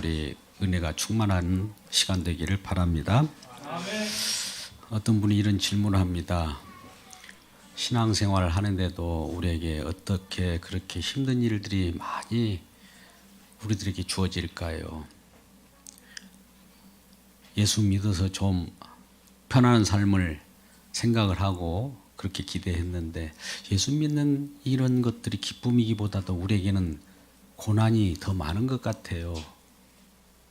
여러분들이 은혜가 충만한 시간 되기를 바랍니다. 어떤 분이 이런 질문을 합니다. 신앙생활을 하는데도 우리에게 어떻게 그렇게 힘든 일들이 많이 우리들에게 주어질까요? 예수 믿어서 좀 편안한 삶을 생각을 하고 그렇게 기대했는데 예수 믿는 이런 것들이 기쁨이기보다도 우리에게는 고난이 더 많은 것 같아요.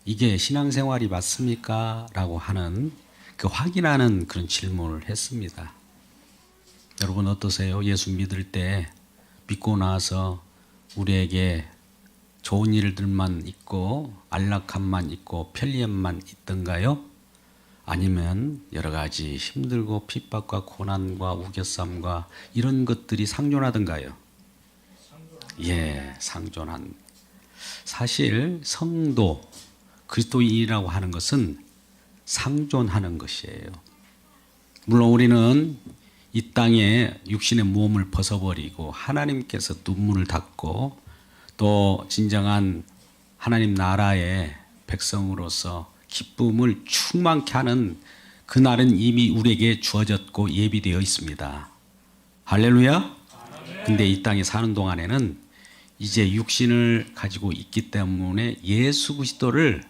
이게 신앙생활이 맞습니까? 라고 하는 그 확인하는 그런 질문을 했습니다. 여러분 어떠세요? 예수 믿을 때 믿고 나서 우리에게 좋은 일들만 있고 안락함만 있고 편리함만 있던가요? 아니면 여러 가지 힘들고 핍박과 고난과 우겨쌈과 이런 것들이 상존하던가요? 예, 상존한. 사실 성도, 그리스도인이라고 하는 것은 상존하는 것이에요. 물론 우리는 이 땅에 육신의 몸을 벗어버리고 하나님께서 눈문을 닫고 또 진정한 하나님 나라의 백성으로서 기쁨을 충만케 하는 그날은 이미 우리에게 주어졌고 예비되어 있습니다. 할렐루야. 근데 이 땅에 사는 동안에는 이제 육신을 가지고 있기 때문에 예수 그리스도를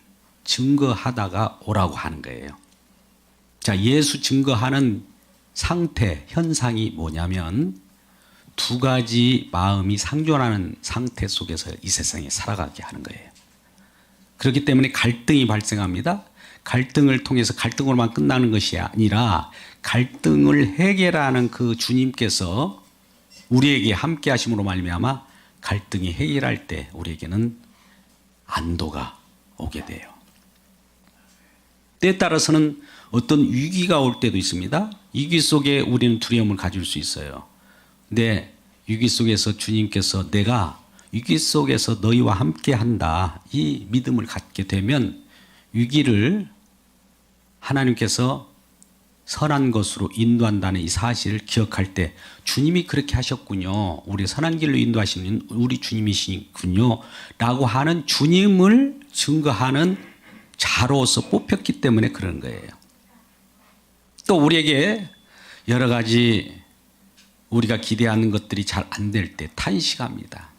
증거하다가 오라고 하는 거예요. 자, 예수 증거하는 상태, 현상이 뭐냐면 두 가지 마음이 상존하는 상태 속에서 이 세상에 살아가게 하는 거예요. 그렇기 때문에 갈등이 발생합니다. 갈등을 통해서 갈등으로만 끝나는 것이 아니라 갈등을 해결하는 그 주님께서 우리에게 함께 하심으로 말미암아 갈등이 해결할 때 우리에게는 안도가 오게 돼요. 때에 따라서는 어떤 위기가 올 때도 있습니다. 위기 속에 우리는 두려움을 가질 수 있어요. 근데 위기 속에서 주님께서 내가 위기 속에서 너희와 함께 한다. 이 믿음을 갖게 되면 위기를 하나님께서 선한 것으로 인도한다는 이 사실을 기억할 때 주님이 그렇게 하셨군요. 우리 선한 길로 인도하시는 우리 주님이시군요. 라고 하는 주님을 증거하는 자로서 뽑혔기 때문에 그런 거예요. 또 우리에게 여러 가지 우리가 기대하는 것들이 잘 안 될 때 탄식합니다.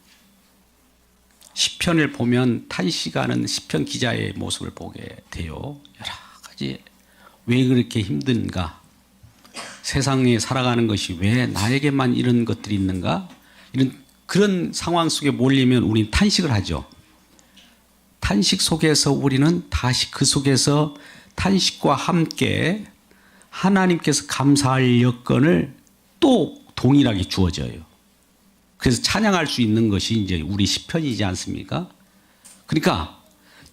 시편을 보면 탄식하는 시편 기자의 모습을 보게 돼요. 여러 가지 왜 그렇게 힘든가? 세상에 살아가는 것이 왜 나에게만 이런 것들이 있는가? 이런 그런 상황 속에 몰리면 우리는 탄식을 하죠. 탄식 속에서 우리는 다시 그 속에서 탄식과 함께 하나님께서 감사할 여건을 또 동일하게 주어져요. 그래서 찬양할 수 있는 것이 이제 우리 시편이지 않습니까? 그러니까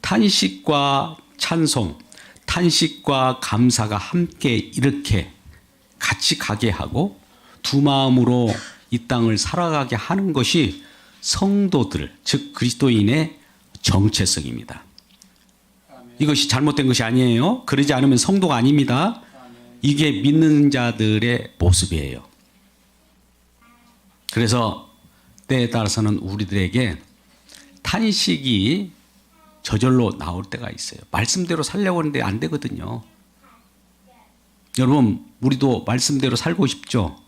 탄식과 찬송, 탄식과 감사가 함께 이렇게 같이 가게 하고 두 마음으로 이 땅을 살아가게 하는 것이 성도들, 즉 그리스도인의 정체성입니다. 이것이 잘못된 것이 아니에요. 그러지 않으면 성도가 아닙니다. 이게 믿는 자들의 모습이에요. 그래서 때에 따라서는 우리들에게 탄식이 저절로 나올 때가 있어요. 말씀대로 살려고 하는데 안 되거든요. 여러분, 우리도 말씀대로 살고 싶죠?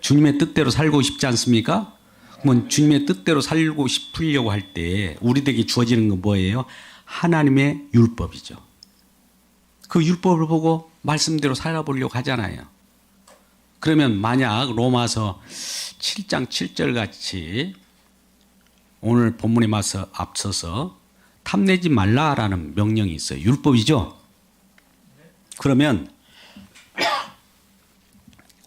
주님의 뜻대로 살고 싶지 않습니까? 그러면 주님의 뜻대로 살고 싶으려고 할 때 우리에게 주어지는 건 뭐예요? 하나님의 율법이죠. 그 율법을 보고 말씀대로 살아보려고 하잖아요. 그러면 만약 로마서 7장 7절 같이 오늘 본문에 앞서서 탐내지 말라라는 명령이 있어요. 율법이죠. 그러면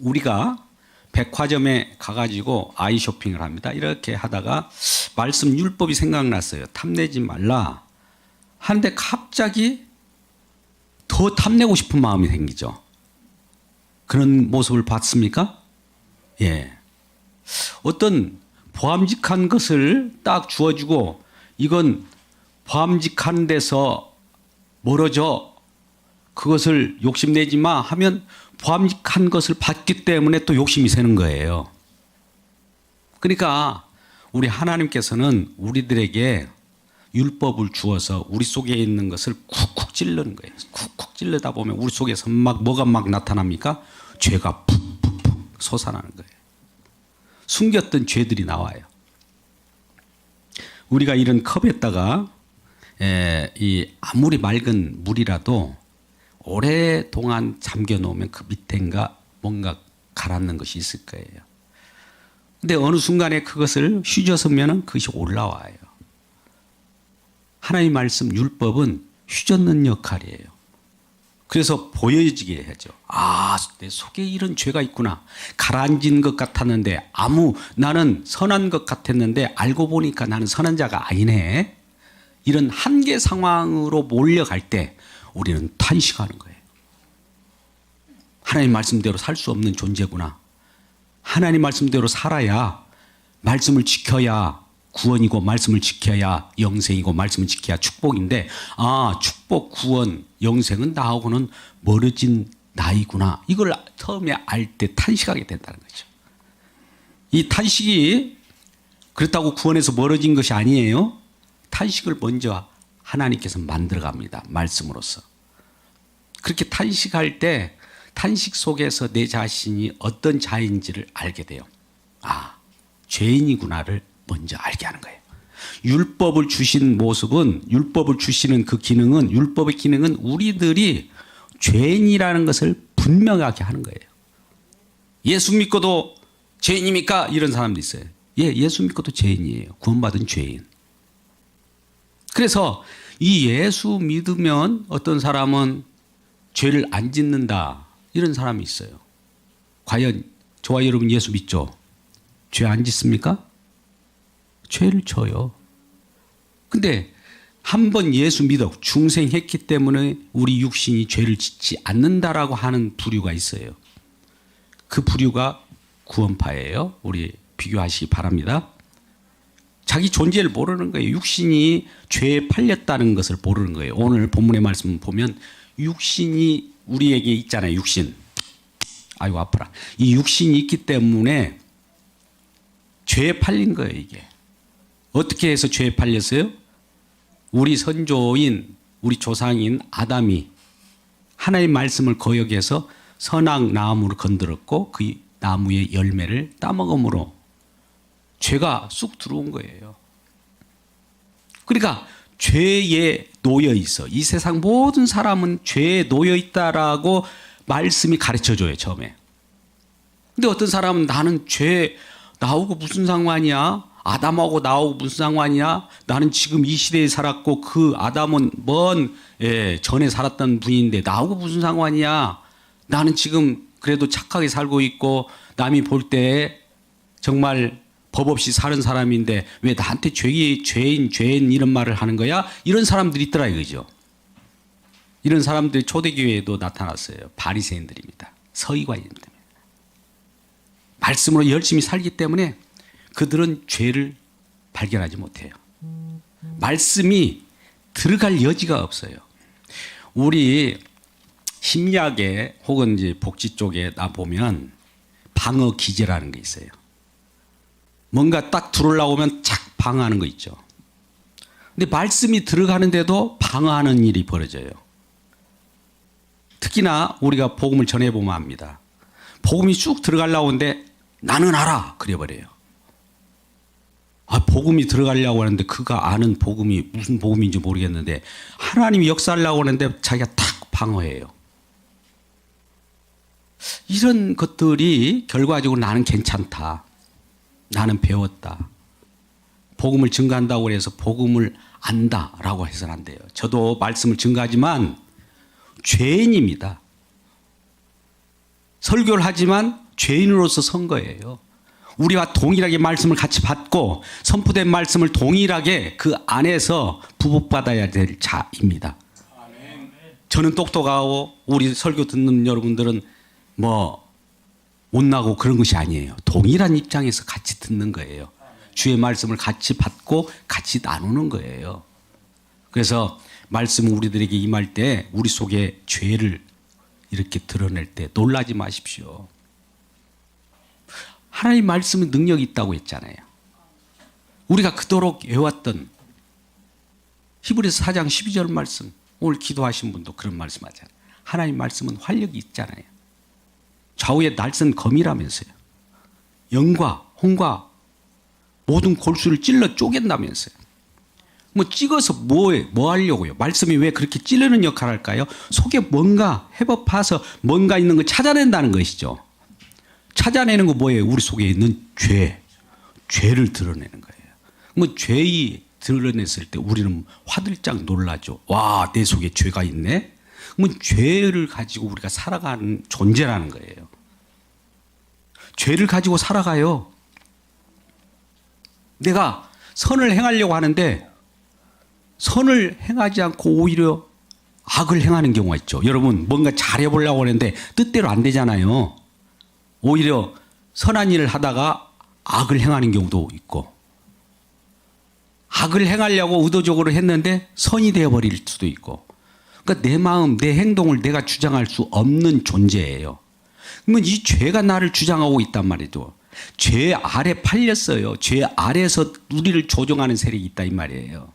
우리가 백화점에 가가지고 아이 쇼핑을 합니다. 이렇게 하다가 말씀 율법이 생각났어요. 탐내지 말라 하는데 갑자기 더 탐내고 싶은 마음이 생기죠. 그런 모습을 봤습니까? 예. 어떤 보암직한 것을 딱 주어주고 이건 보암직한 데서 멀어져 그것을 욕심내지 마 하면 보암직한 것을 받기 때문에 또 욕심이 새는 거예요. 그러니까 우리 하나님께서는 우리들에게 율법을 주어서 우리 속에 있는 것을 쿡쿡 찌르는 거예요. 쿡쿡 찌르다 보면 우리 속에서 뭐가 나타납니까? 죄가 푹푹푹 솟아나는 거예요. 숨겼던 죄들이 나와요. 우리가 이런 컵에다가 아무리 맑은 물이라도 오랫동안 잠겨 놓으면 그 밑엔가 뭔가 가라앉는 것이 있을 거예요. 근데 어느 순간에 그것을 휘저으면 그것이 올라와요. 하나님 말씀 율법은 휘젓는 역할이에요. 그래서 보여지게 하죠. 아, 내 속에 이런 죄가 있구나. 가라앉은 것 같았는데 나는 선한 것 같았는데 알고 보니까 나는 선한 자가 아니네. 이런 한계 상황으로 몰려갈 때 우리는 탄식하는 거예요. 하나님 말씀대로 살 수 없는 존재구나. 하나님 말씀대로 살아야, 말씀을 지켜야 구원이고 말씀을 지켜야 영생이고 말씀을 지켜야 축복인데, 축복, 구원, 영생은 나하고는 멀어진 나이구나. 이걸 처음에 알 때 탄식하게 된다는 거죠. 이 탄식이 그렇다고 구원에서 멀어진 것이 아니에요. 탄식을 먼저 하나님께서 만들어 갑니다. 말씀으로서. 그렇게 탄식할 때 탄식 속에서 내 자신이 어떤 자인지를 알게 돼요. 죄인이구나를 먼저 알게 하는 거예요. 율법을 주신 모습은, 율법을 주시는 그 기능은, 율법의 기능은 우리들이 죄인이라는 것을 분명하게 하는 거예요. 예수 믿고도 죄인입니까? 이런 사람도 있어요. 예수 믿고도 죄인이에요. 구원받은 죄인. 그래서 이 예수 믿으면 어떤 사람은 죄를 안 짓는다. 이런 사람이 있어요. 과연 저와 여러분 예수 믿죠? 죄 안 짓습니까? 죄를 져요. 근데 한 번 예수 믿어 중생했기 때문에 우리 육신이 죄를 짓지 않는다라고 하는 부류가 있어요. 그 부류가 구원파예요. 우리 비교하시기 바랍니다. 자기 존재를 모르는 거예요. 육신이 죄에 팔렸다는 것을 모르는 거예요. 오늘 본문의 말씀 보면 육신이 우리에게 있잖아요. 육신. 아이고 아파라. 이 육신이 있기 때문에 죄에 팔린 거예요. 이게. 어떻게 해서 죄에 팔렸어요? 우리 선조인, 우리 조상인 아담이 하나님의 말씀을 거역해서 선악 나무를 건드렸고 그 나무의 열매를 따먹음으로 죄가 쑥 들어온 거예요. 그러니까 죄에 놓여 있어. 이 세상 모든 사람은 죄에 놓여 있다라고 말씀이 가르쳐 줘요, 처음에. 근데 어떤 사람은 나는 죄 나하고 무슨 상관이야? 아담하고 나하고 무슨 상관이야? 나는 지금 이 시대에 살았고 그 아담은 전에 살았던 분인데 나하고 무슨 상관이야? 나는 지금 그래도 착하게 살고 있고 남이 볼 때 정말 법 없이 사는 사람인데 왜 나한테 죄인 이런 말을 하는 거야? 이런 사람들이 있더라 이거죠. 이런 사람들이 초대교회에도 나타났어요. 바리새인들입니다. 서기관입니다. 말씀으로 열심히 살기 때문에 그들은 죄를 발견하지 못해요. 말씀이 들어갈 여지가 없어요. 우리 심리학에 혹은 이제 복지 쪽에 나 보면 방어 기제라는 게 있어요. 뭔가 딱 들어오려고 하면 착 방어하는 거 있죠. 근데 말씀이 들어가는데도 방어하는 일이 벌어져요. 특히나 우리가 복음을 전해보면 압니다. 복음이 쑥 들어가려고 하는데 나는 알아 그래버려요. 복음이 들어가려고 하는데 그가 아는 복음이 무슨 복음인지 모르겠는데 하나님이 역사하려고 하는데 자기가 탁 방어해요. 이런 것들이 결과적으로 나는 괜찮다. 나는 배웠다. 복음을 증거한다고 해서 복음을 안다라고 해서는 안 돼요. 저도 말씀을 증거하지만 죄인입니다. 설교를 하지만 죄인으로서 선 거예요. 우리와 동일하게 말씀을 같이 받고 선포된 말씀을 동일하게 그 안에서 부복받아야 될 자입니다. 저는 똑똑하고 우리 설교 듣는 여러분들은 못나고 그런 것이 아니에요. 동일한 입장에서 같이 듣는 거예요. 주의 말씀을 같이 받고 같이 나누는 거예요. 그래서 말씀은 우리들에게 임할 때 우리 속에 죄를 이렇게 드러낼 때 놀라지 마십시오. 하나님 말씀은 능력이 있다고 했잖아요. 우리가 그토록 외웠던 히브리서 4장 12절 말씀, 오늘 기도하신 분도 그런 말씀하잖아요. 하나님 말씀은 활력이 있잖아요. 좌우에 날선 검이라면서요. 영과 홍과 모든 골수를 찔러 쪼갠다면서요. 뭐 찍어서 뭐 하려고요? 말씀이 왜 그렇게 찌르는 역할을 할까요? 속에 뭔가 해법파서 뭔가 있는 걸 찾아낸다는 것이죠. 찾아내는 거 뭐예요? 우리 속에 있는 죄를 드러내는 거예요. 뭐 죄이 드러냈을 때 우리는 화들짝 놀라죠. 와, 내 속에 죄가 있네. 뭐 죄를 가지고 우리가 살아가는 존재라는 거예요. 죄를 가지고 살아가요. 내가 선을 행하려고 하는데 선을 행하지 않고 오히려 악을 행하는 경우가 있죠. 여러분 뭔가 잘해보려고 하는데 뜻대로 안 되잖아요. 오히려 선한 일을 하다가 악을 행하는 경우도 있고, 악을 행하려고 의도적으로 했는데 선이 되어버릴 수도 있고. 그러니까 내 마음, 내 행동을 내가 주장할 수 없는 존재예요. 그러면 이 죄가 나를 주장하고 있단 말이죠. 죄 아래 팔렸어요. 죄 아래에서 우리를 조종하는 세력이 있다 이 말이에요.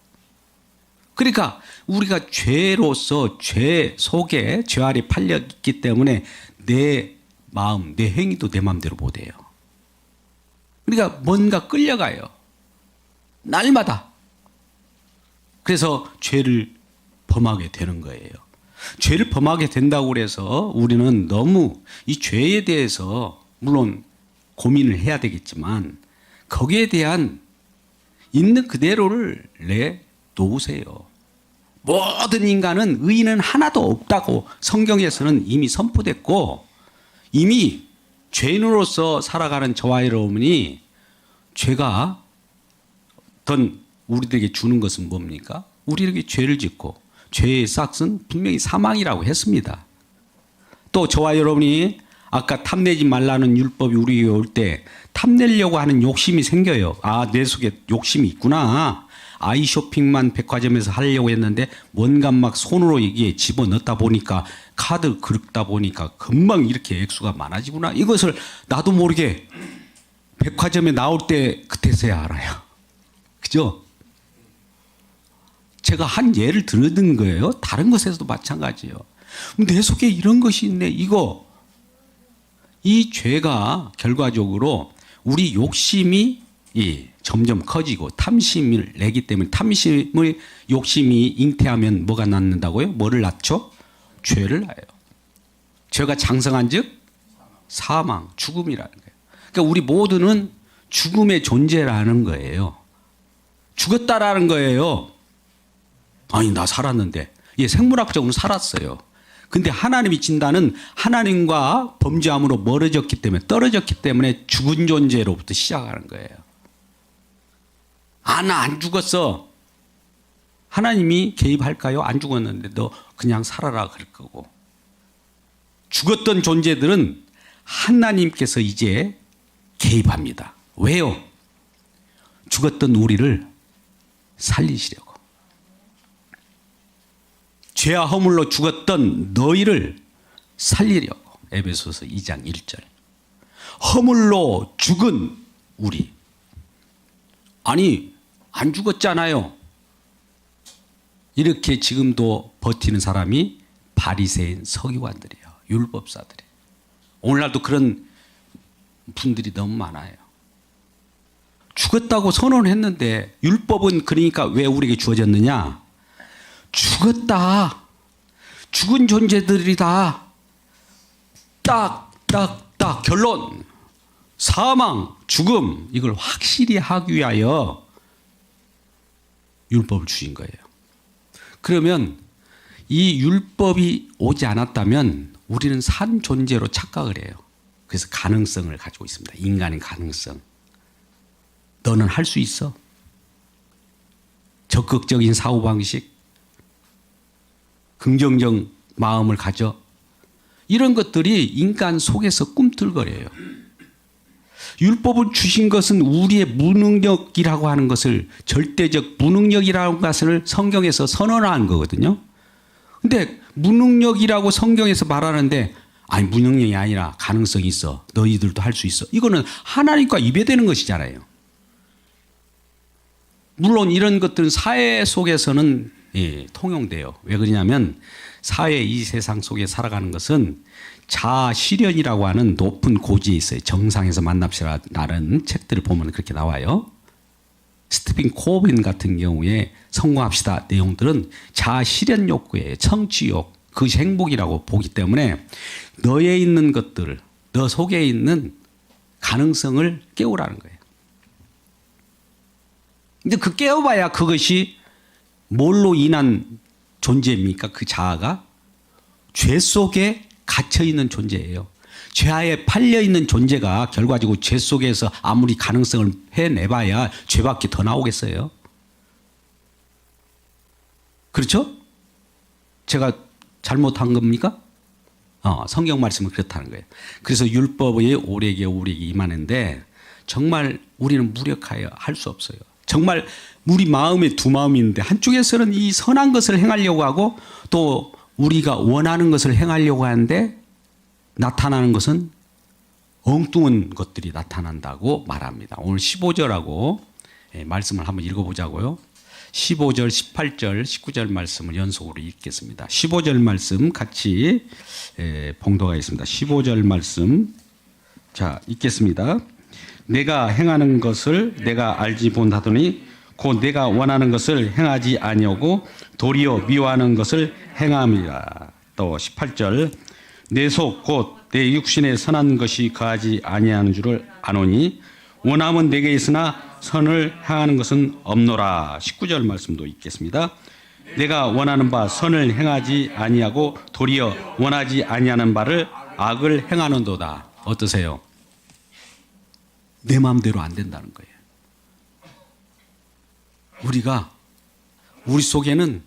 그러니까 우리가 죄로서 죄 속에 죄 아래 팔렸기 때문에 내 마음, 내 행위도 내 마음대로 못해요. 그러니까 뭔가 끌려가요. 날마다. 그래서 죄를 범하게 되는 거예요. 죄를 범하게 된다고 그래서 우리는 너무 이 죄에 대해서 물론 고민을 해야 되겠지만 거기에 대한 있는 그대로를 내놓으세요. 모든 인간은 의인은 하나도 없다고 성경에서는 이미 선포됐고, 이미 죄인으로서 살아가는 저와 여러분이 죄가 어떤 우리들에게 주는 것은 뭡니까? 우리에게 죄를 짓고 죄의 싹은 분명히 사망이라고 했습니다. 또 저와 여러분이 아까 탐내지 말라는 율법이 우리에게 올 때 탐내려고 하는 욕심이 생겨요. 아, 내 속에 욕심이 있구나. 아이 쇼핑만 백화점에서 하려고 했는데 뭔가 막 손으로 이게 집어넣다 보니까 카드 긁다 보니까 금방 이렇게 액수가 많아지구나. 이것을 나도 모르게 백화점에 나올 때 그때서야 알아요. 그죠? 제가 한 예를 들은 거예요. 다른 것에서도 마찬가지예요. 내 속에 이런 것이 있네. 이 죄가 결과적으로 우리 욕심이 점점 커지고 탐심을 내기 때문에 탐심의 욕심이 잉태하면 뭐가 낳는다고요? 뭐를 낳죠? 죄를 낳아요. 죄가 장성한 즉 사망, 죽음이라는 거예요. 그러니까 우리 모두는 죽음의 존재라는 거예요. 죽었다라는 거예요. 아니, 나 살았는데. 예, 생물학적으로 살았어요. 근데 하나님이 진다는 하나님과 범죄함으로 멀어졌기 때문에, 떨어졌기 때문에 죽은 존재로부터 시작하는 거예요. 아, 나 안 죽었어. 하나님이 개입할까요? 안 죽었는데 너 그냥 살아라 그럴 거고. 죽었던 존재들은 하나님께서 이제 개입합니다. 왜요? 죽었던 우리를 살리시려고. 죄와 허물로 죽었던 너희를 살리려고. 에베소서 2장 1절. 허물로 죽은 우리. 아니, 안 죽었잖아요. 이렇게 지금도 버티는 사람이 바리새인 서기관들이에요. 율법사들이에요. 오늘날도 그런 분들이 너무 많아요. 죽었다고 선언했는데 율법은 그러니까 왜 우리에게 주어졌느냐? 죽었다. 죽은 존재들이다. 딱 결론. 사망, 죽음, 이걸 확실히 하기 위하여 율법을 주신 거예요. 그러면 이 율법이 오지 않았다면 우리는 산 존재로 착각을 해요. 그래서 가능성을 가지고 있습니다. 인간의 가능성. 너는 할 수 있어. 적극적인 사고방식, 긍정적 마음을 가져. 이런 것들이 인간 속에서 꿈틀거려요. 율법을 주신 것은 우리의 무능력이라고 하는 것을, 절대적 무능력이라는 것을 성경에서 선언한 거거든요. 근데 무능력이라고 성경에서 말하는데, 아니 무능력이 아니라 가능성이 있어. 너희들도 할 수 있어. 이거는 하나님과 위배되는 것이잖아요. 물론 이런 것들은 사회 속에서는 예, 통용돼요. 왜 그러냐면 사회 이 세상 속에 살아가는 것은 자아 실현이라고 하는 높은 고지에 있어요. 정상에서 만납시다라는 책들을 보면 그렇게 나와요. 스티븐 코빈 같은 경우에 성공합시다 내용들은 자아 실현 욕구예요. 성취욕, 그것이 행복이라고 보기 때문에 너에 있는 것들을, 너 속에 있는 가능성을 깨우라는 거예요. 근데 그 깨워봐야 그것이 뭘로 인한 존재입니까? 그 자아가 죄 속에 갇혀 있는 존재예요. 죄하에 팔려 있는 존재가 결과적으로 죄 속에서 아무리 가능성을 해내봐야 죄밖에 더 나오겠어요. 그렇죠? 제가 잘못한 겁니까? 성경 말씀은 그렇다는 거예요. 그래서 율법의 오래게 임하는데 정말 우리는 무력하여 할 수 없어요. 정말 우리 마음에 두 마음이 있는데 한쪽에서는 이 선한 것을 행하려고 하고 또 우리가 원하는 것을 행하려고 하는데 나타나는 것은 엉뚱한 것들이 나타난다고 말합니다. 오늘 15절하고 말씀을 한번 읽어보자고요. 15절, 18절, 19절 말씀을 연속으로 읽겠습니다. 15절 말씀 같이 봉독하겠습니다. 있습니다. 15절 말씀 자 읽겠습니다. 내가 행하는 것을 내가 알지 못하더니 곧 내가 원하는 것을 행하지 아니하고 도리어 미워하는 것을 행함이라. 또 18절 내 속 곧 내 육신에 선한 것이 거하지 아니하는 줄을 아노니 원함은 내게 있으나 선을 행하는 것은 없노라. 19절 말씀도 읽겠습니다. 내가 원하는 바 선을 행하지 아니하고 도리어 원하지 아니하는 바를 악을 행하는도다. 어떠세요? 내 마음대로 안 된다는 거예요. 우리 속에는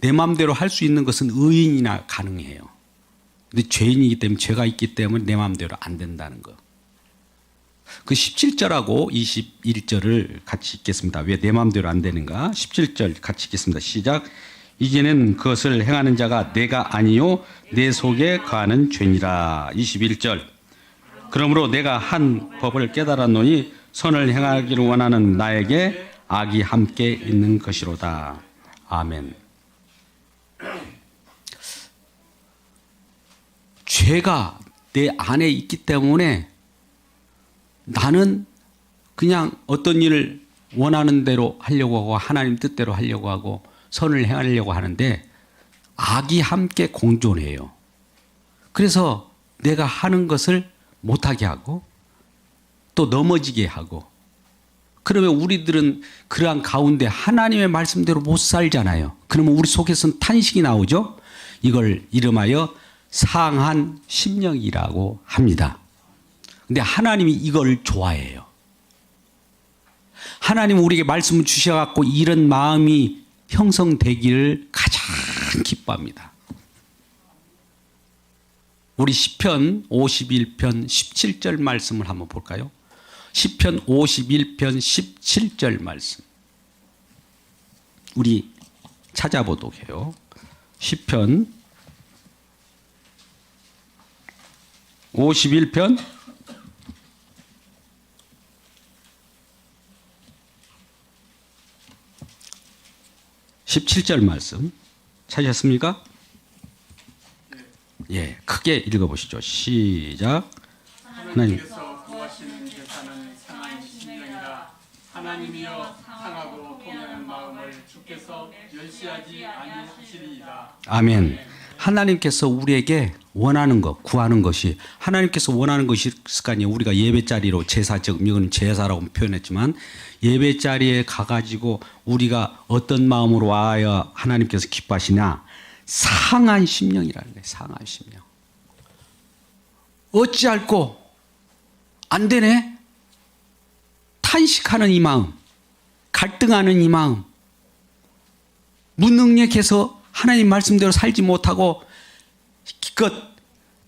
내 마음대로 할 수 있는 것은 의인이나 가능해요. 근데 죄인이기 때문에 죄가 있기 때문에 내 마음대로 안 된다는 거. 그 17절하고 21절을 같이 읽겠습니다. 왜 내 마음대로 안 되는가? 17절 같이 읽겠습니다. 시작. 이제는 그것을 행하는 자가 내가 아니요 내 속에 거하는 죄니라. 21절. 그러므로 내가 한 법을 깨달았노니 선을 행하기를 원하는 나에게 악이 함께 있는 것이로다. 아멘. 죄가 내 안에 있기 때문에 나는 그냥 어떤 일을 원하는 대로 하려고 하고 하나님 뜻대로 하려고 하고 선을 행하려고 하는데 악이 함께 공존해요. 그래서 내가 하는 것을 못하게 하고 또 넘어지게 하고 그러면 우리들은 그러한 가운데 하나님의 말씀대로 못 살잖아요. 그러면 우리 속에서는 탄식이 나오죠. 이걸 이름하여 상한 심령이라고 합니다. 근데 하나님이 이걸 좋아해요. 하나님은 우리에게 말씀을 주셔갖고 이런 마음이 형성되기를 가장 기뻐합니다. 우리 시편 51편 17절 말씀을 한번 볼까요? 시편 51편 17절 말씀. 우리 찾아보도록 해요. 시편 51편 17절 말씀 찾으셨습니까? 예, 크게 읽어보시죠. 시작. 하나님께서 구하시는 제사는 상한 심령이라. 하나님이여 상하고 통하는 마음을 주께서 멸시하지 아니하시리이다. 아멘. 하나님께서 우리에게 원하는 것, 구하는 것이 하나님께서 원하는 것이 있을 거 아니에요. 우리가 예배 자리로 제사적, 이건 제사라고 표현했지만 예배 자리에 가가지고 우리가 어떤 마음으로 와야 하나님께서 기뻐하시냐? 상한 심령이라는 거예요. 상한 심령. 어찌할꼬 안 되네? 탄식하는 이 마음, 갈등하는 이 마음, 무능력해서 하나님 말씀대로 살지 못하고 기껏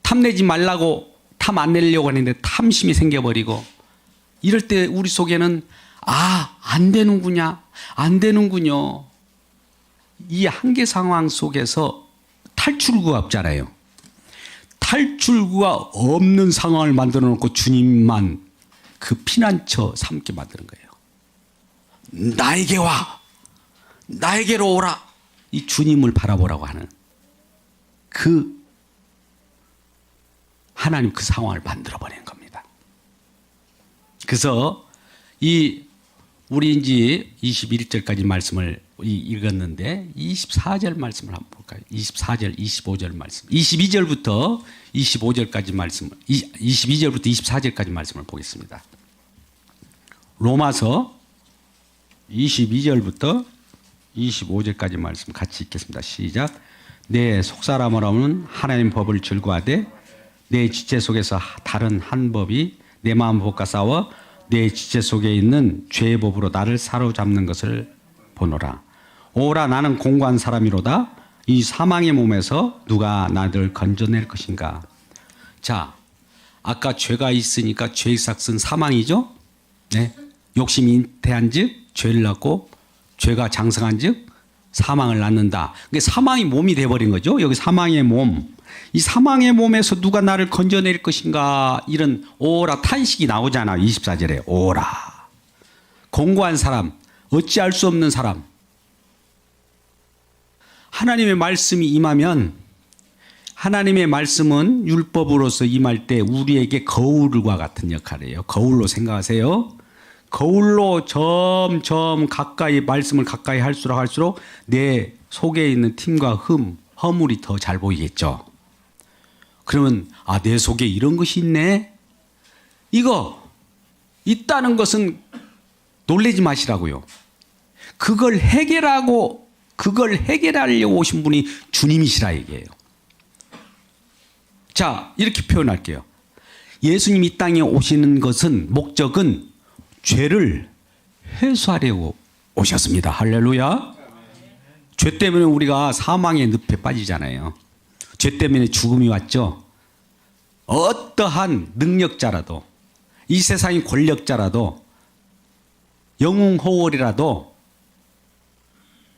탐내지 말라고 탐 안 내려고 하는데 탐심이 생겨버리고 이럴 때 우리 속에는 안 되는구냐, 안 되는군요. 이 한계 상황 속에서 탈출구가 없잖아요. 탈출구가 없는 상황을 만들어 놓고 주님만 그 피난처 삼게 만드는 거예요. 나에게 와, 나에게로 오라. 이 주님을 바라보라고 하는 그 하나님 그 상황을 만들어 버린 겁니다. 그래서 우리 이제 21절까지 말씀을 읽었는데 24절 말씀을 한번 볼까요? 24절, 25절 말씀. 22절부터 25절까지 말씀, 22절부터 24절까지 말씀을 보겠습니다. 로마서 22절부터 25절까지 말씀 같이 읽겠습니다. 시작. 내 속사람으로는 하나님 법을 즐거워하되 내 지체 속에서 다른 한 법이 내 마음 법과 싸워 내 지체 속에 있는 죄의 법으로 나를 사로잡는 것을 보노라. 오라 나는 공고한 사람이로다. 이 사망의 몸에서 누가 나를 건져낼 것인가. 자, 아까 죄가 있으니까 죄의 삭은 사망이죠. 네. 욕심이 잉태한 즉 죄를 낳고 죄가 장성한 즉 사망을 낳는다. 그게 사망이 몸이 돼버린 거죠. 여기 사망의 몸. 이 사망의 몸에서 누가 나를 건져낼 것인가 이런 오라 탄식이 나오잖아. 24절에 오라. 공고한 사람, 어찌할 수 없는 사람. 하나님의 말씀이 임하면 하나님의 말씀은 율법으로서 임할 때 우리에게 거울과 같은 역할이에요. 거울로 생각하세요. 거울로 점점 가까이 말씀을 가까이 할수록 내 속에 있는 틈과 허물이 더 잘 보이겠죠. 그러면 내 속에 이런 것이 있네. 이거 있다는 것은 놀라지 마시라고요. 그걸 해결하려고 오신 분이 주님이시라 얘기예요. 자, 이렇게 표현할게요. 예수님 이 땅에 오시는 것은 목적은 죄를 해소하려고 오셨습니다. 할렐루야. 죄 때문에 우리가 사망의 늪에 빠지잖아요. 죄 때문에 죽음이 왔죠. 어떠한 능력자라도 이 세상의 권력자라도 영웅호월이라도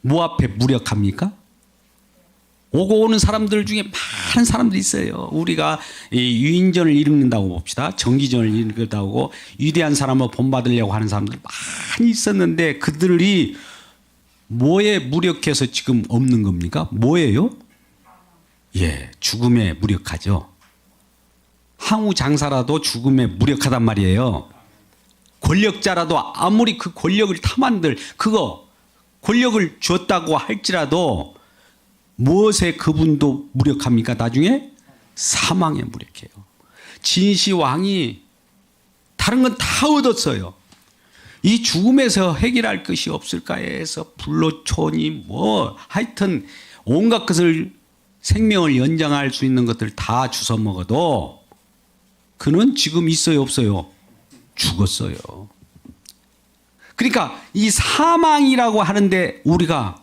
뭐 앞에 무력합니까? 오고 오는 사람들 중에 많은 사람들이 있어요. 우리가 유인전을 읽는다고 봅시다. 정기전을 읽는다고 위대한 사람을 본받으려고 하는 사람들 많이 있었는데 그들이 뭐에 무력해서 지금 없는 겁니까? 뭐예요? 예, 죽음에 무력하죠. 항우 장사라도 죽음에 무력하단 말이에요. 권력자라도 아무리 그 권력을 탐한들 권력을 줬다고 할지라도 무엇에 그분도 무력합니까? 나중에 사망에 무력해요. 진시황이 다른 건 다 얻었어요. 이 죽음에서 해결할 것이 없을까 해서 불로초니 하여튼 온갖 것을 생명을 연장할 수 있는 것들 다 주워 먹어도 그는 지금 있어요, 없어요? 죽었어요. 그러니까 이 사망이라고 하는데 우리가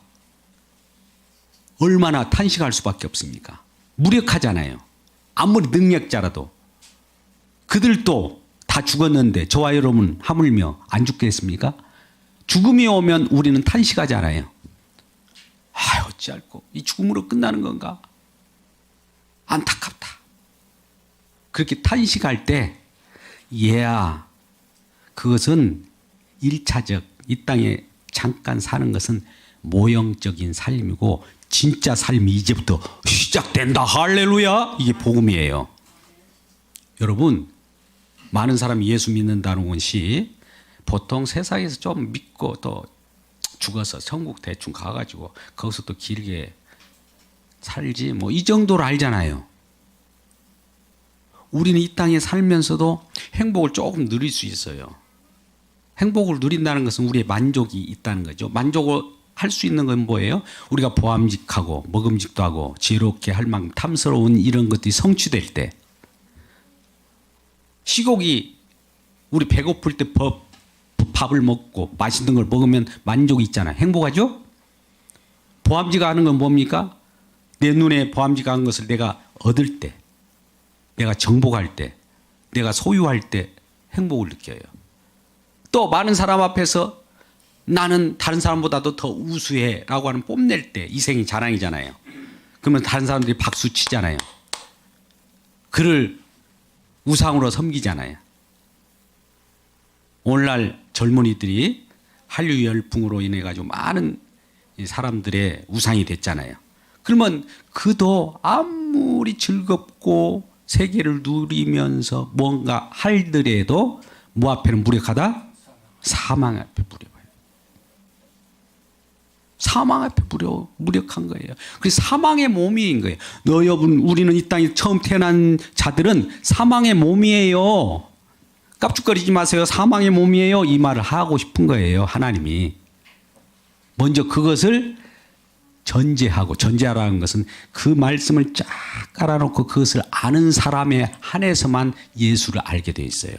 얼마나 탄식할 수밖에 없습니까? 무력하잖아요. 아무리 능력자라도. 그들도 다 죽었는데 저와 여러분 하물며 안 죽겠습니까? 죽음이 오면 우리는 탄식하잖아요. 어찌할꼬 이 죽음으로 끝나는 건가? 안타깝다. 그렇게 탄식할 때 그것은 일차적 이 땅에 잠깐 사는 것은 모형적인 삶이고 진짜 삶이 이제부터 시작된다. 할렐루야. 이게 복음이에요. 여러분 많은 사람이 예수 믿는다는 것이 보통 세상에서 좀 믿고 또 죽어서 천국 대충 가가지고 거기서 또 길게 살지 이 정도로 알잖아요. 우리는 이 땅에 살면서도 행복을 조금 누릴 수 있어요. 행복을 누린다는 것은 우리의 만족이 있다는 거죠. 만족을 할 수 있는 건 뭐예요? 우리가 보암직하고 먹음직도 하고 지혜롭게 할 만큼 탐스러운 이런 것들이 성취될 때 시국이 우리 배고플 때 밥을 먹고 맛있는 걸 먹으면 만족이 있잖아요. 행복하죠? 보암직하는 건 뭡니까? 내 눈에 보암직한 것을 내가 얻을 때 내가 정복할 때 내가 소유할 때 행복을 느껴요. 또 많은 사람 앞에서 나는 다른 사람보다도 더 우수해 라고 하는 뽐낼 때 이생이 자랑이잖아요. 그러면 다른 사람들이 박수 치잖아요. 그를 우상으로 섬기잖아요. 오늘날 젊은이들이 한류 열풍으로 인해 가지고 많은 이 사람들의 우상이 됐잖아요. 그러면 그도 아무리 즐겁고 세계를 누리면서 뭔가 할더라도 뭐 앞에는 무력하다? 사망 앞에 무력해요. 사망 앞에 무력한 거예요. 그래서 사망의 몸인 거예요. 너 여러분, 우리는 이 땅에 처음 태어난 자들은 사망의 몸이에요. 깝죽거리지 마세요. 사망의 몸이에요. 이 말을 하고 싶은 거예요. 하나님이. 먼저 그것을 전제하고, 전제하라는 것은 그 말씀을 쫙 깔아놓고 그것을 아는 사람에 한해서만 예수를 알게 돼 있어요.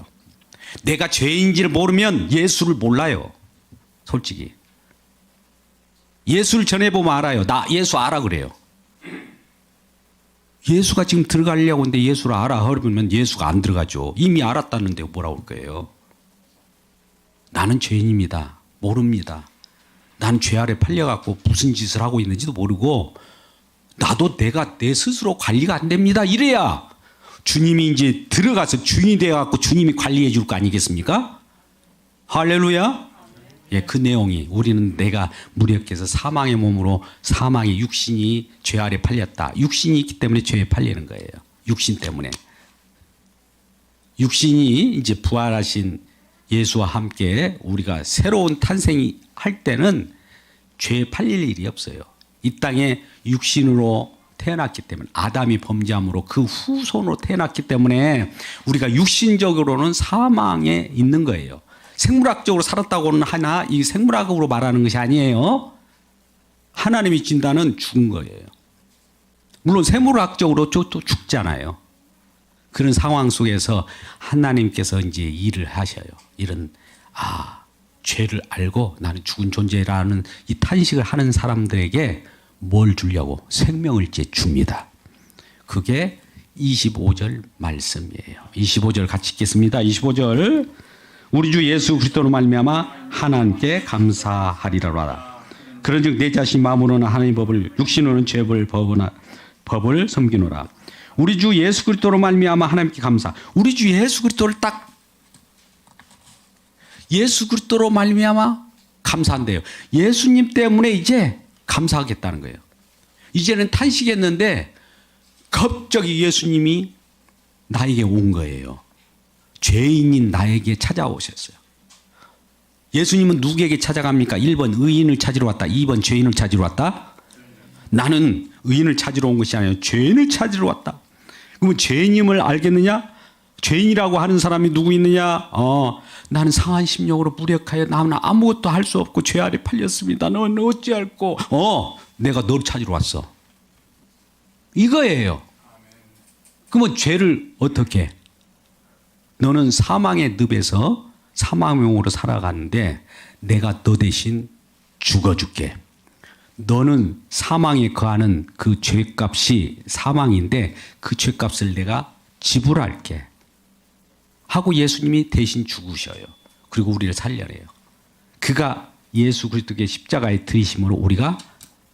내가 죄인지를 모르면 예수를 몰라요. 솔직히. 예수를 전해보면 알아요. 나 예수 알아 그래요. 예수가 지금 들어가려고 하는데 예수를 알아 그러면 예수가 안 들어가죠. 이미 알았다는데 뭐라고 할 거예요. 나는 죄인입니다. 모릅니다. 난 죄 아래 팔려갖고 무슨 짓을 하고 있는지도 모르고 나도 내가 내 스스로 관리가 안 됩니다. 이래야 주님이 이제 들어가서 주인이 되어갖고 주님이 관리해 줄 거 아니겠습니까? 할렐루야. 예, 그 내용이 우리는 내가 무력해서 사망의 몸으로 사망의 육신이 죄 아래 팔렸다. 육신이 있기 때문에 죄에 팔리는 거예요. 육신 때문에. 육신이 이제 부활하신 예수와 함께 우리가 새로운 탄생이 할 때는 죄에 팔릴 일이 없어요. 이 땅에 육신으로 태어났기 때문에 아담이 범죄함으로 그 후손으로 태어났기 때문에 우리가 육신적으로는 사망에 있는 거예요. 생물학적으로 살았다고는 하나 이 생물학으로 말하는 것이 아니에요. 하나님이 진다는 죽은 거예요. 물론 생물학적으로 또 죽잖아요. 그런 상황 속에서 하나님께서 이제 일을 하셔요. 이런 죄를 알고 나는 죽은 존재라는 이 탄식을 하는 사람들에게 뭘 주려고? 생명을 이제 줍니다. 그게 25절 말씀이에요. 25절 같이 읽겠습니다. 25절. 우리 주 예수 그리스도로 말미암아 하나님께 감사하리라. 그런즉 내 자신 마음으로는 하나님의 법을 육신으로는 죄를 법을 섬기노라. 우리 주 예수 그리스도로 말미암아 하나님께 감사. 우리 주 예수 그리스도를 딱 예수 그리스도로 말미암아 감사한대요. 예수님 때문에 이제 감사하겠다는 거예요. 이제는 탄식했는데 갑자기 예수님이 나에게 온 거예요. 죄인인 나에게 찾아오셨어요. 예수님은 누구에게 찾아갑니까? 1번 의인을 찾으러 왔다. 2번 죄인을 찾으러 왔다. 나는 의인을 찾으러 온 것이 아니라 죄인을 찾으러 왔다. 그러면 죄인임을 알겠느냐? 죄인이라고 하는 사람이 누구 있느냐? 나는 상한 심령으로 무력하여 나는 아무것도 할 수 없고 죄 아래 팔렸습니다. 너는 어찌할꼬? 내가 너를 찾으러 왔어. 이거예요. 그러면 죄를 어떻게? 너는 사망의 늪에서 사망용으로 살아가는데 내가 너 대신 죽어줄게. 너는 사망에 거하는 그 죄값이 사망인데 그 죄값을 내가 지불할게. 하고 예수님이 대신 죽으셔요. 그리고 우리를 살려내요. 그가 예수 그리스도의 십자가에 들이심으로 우리가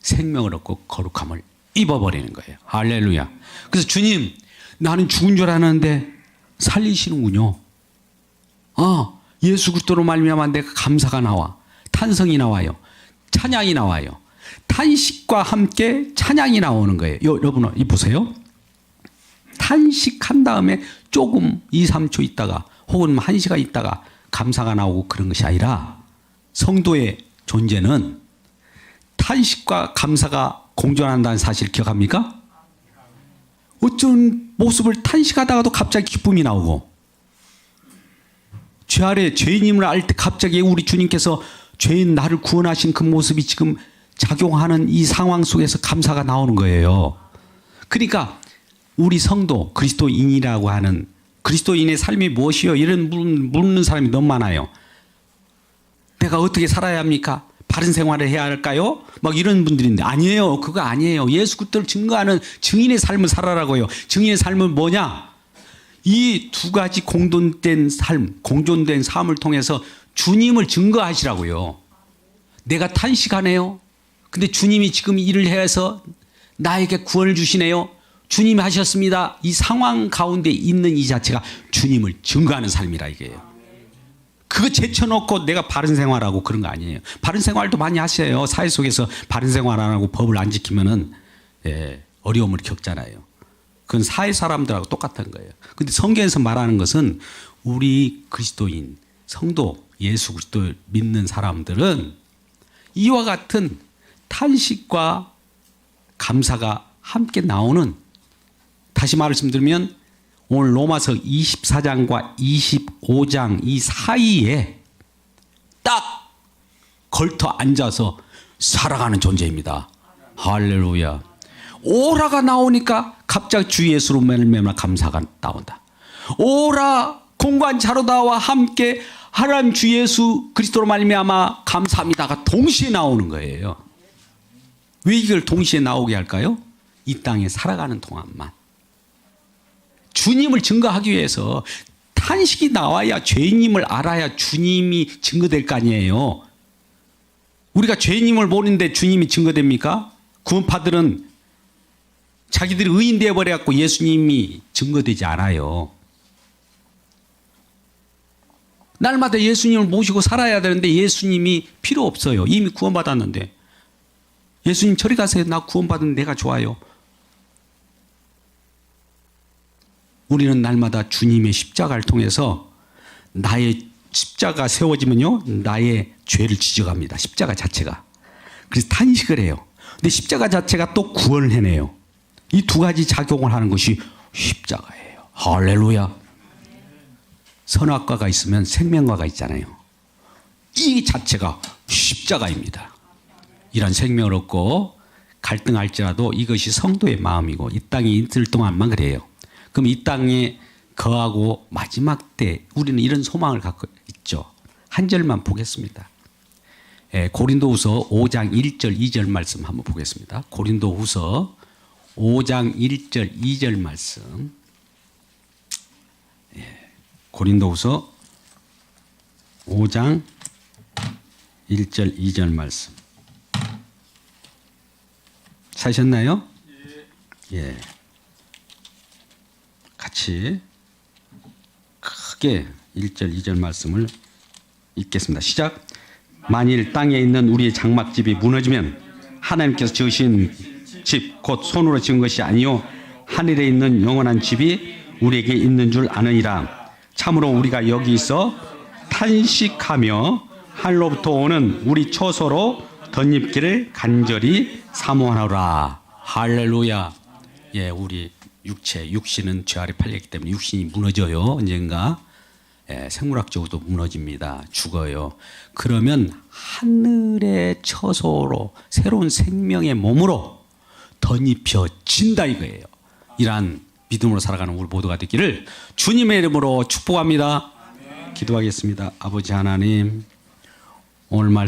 생명을 얻고 거룩함을 입어버리는 거예요. 할렐루야. 그래서 주님, 나는 죽은 줄 알았는데 살리시는군요. 예수 그리스도로 말미암아 내가 감사가 나와. 탄성이 나와요. 찬양이 나와요. 탄식과 함께 찬양이 나오는 거예요. 여러분, 이 보세요. 탄식한 다음에 조금 2, 3초 있다가 혹은 1시간 있다가 감사가 나오고 그런 것이 아니라 성도의 존재는 탄식과 감사가 공존한다는 사실 기억합니까? 어쩐 모습을 탄식하다가도 갑자기 기쁨이 나오고 죄 아래 죄인임을 알 때 갑자기 우리 주님께서 죄인 나를 구원하신 그 모습이 지금 작용하는 이 상황 속에서 감사가 나오는 거예요. 그러니까 우리 성도 그리스도인이라고 하는 그리스도인의 삶이 무엇이요? 이런 묻는 사람이 너무 많아요. 내가 어떻게 살아야 합니까? 바른 생활을 해야 할까요? 막 이런 분들인데 아니에요. 그거 아니에요. 예수 그리스도를 증거하는 증인의 삶을 살아라고요. 증인의 삶은 뭐냐? 이 두 가지 공존된 삶을 통해서 주님을 증거하시라고요. 내가 탄식하네요. 근데 주님이 지금 일을 해서 나에게 구원을 주시네요. 주님이 하셨습니다. 이 상황 가운데 있는 이 자체가 주님을 증거하는 삶이라 이게요. 그거 제쳐놓고 내가 바른 생활하고 그런 거 아니에요. 바른 생활도 많이 하셔요. 사회 속에서 바른 생활 안 하고 법을 안 지키면은 어려움을 겪잖아요. 그건 사회 사람들하고 똑같은 거예요. 근데 성경에서 말하는 것은 우리 그리스도인, 성도, 예수 그리스도 믿는 사람들은 이와 같은 탄식과 감사가 함께 나오는, 다시 말씀드리면 오늘 로마서 24장과 25장 이 사이에 딱 걸터 앉아서 살아가는 존재입니다. 할렐루야. 오라가 나오니까 갑자기 주 예수로 말미암아 감사가 나온다. 오라 공관 자로다와 함께 하나님 주 예수 그리스도로 말미암아 감사합니다가 동시에 나오는 거예요. 왜 이걸 동시에 나오게 할까요? 이 땅에 살아가는 동안만. 주님을 증거하기 위해서 탄식이 나와야, 죄인임을 알아야 주님이 증거될 거 아니에요. 우리가 죄인임을 모르는데 주님이 증거됩니까? 구원파들은 자기들이 의인 되어버려갖고 예수님이 증거되지 않아요. 날마다 예수님을 모시고 살아야 되는데 예수님이 필요 없어요. 이미 구원받았는데. 예수님 저리 가세요. 나 구원받은 내가 좋아요. 우리는 날마다 주님의 십자가를 통해서 나의 십자가 세워지면요, 나의 죄를 지적합니다. 십자가 자체가. 그래서 탄식을 해요. 근데 십자가 자체가 또 구원을 해내요. 이 두 가지 작용을 하는 것이 십자가예요. 할렐루야. 선악과가 있으면 생명과가 있잖아요. 이 자체가 십자가입니다. 이런 생명을 얻고 갈등할지라도 이것이 성도의 마음이고, 이 땅에 이틀 동안만 그래요. 그럼 이 땅에 거하고 마지막 때 우리는 이런 소망을 갖고 있죠. 한 절만 보겠습니다. 고린도후서 5장 1절 2절 말씀 한번 보겠습니다. 고린도후서 5장 1절 2절 말씀. 고린도후서 5장 1절 2절 말씀. 사셨나요? 예. 같이 크게 1절 2절 말씀을 읽겠습니다. 시작. 만일 땅에 있는 우리의 장막집이 무너지면 하나님께서 지으신 집 곧 손으로 지은 것이 아니요 하늘에 있는 영원한 집이 우리에게 있는 줄 아느니라. 참으로 우리가 여기 있어 탄식하며 하늘로부터 오는 우리 처소로 덧입기를 간절히 사모하노라. 할렐루야. 예, 우리 육신은 죄 아래 팔렸기 때문에 육신이 무너져요. 언젠가. 생물학적으로도 무너집니다. 죽어요. 그러면 하늘의 처소로 새로운 생명의 몸으로 덧입혀진다 이거예요. 이러한 믿음으로 살아가는 우리 모두가 되기를 주님의 이름으로 축복합니다. 기도하겠습니다. 아버지 하나님, 오늘 말씀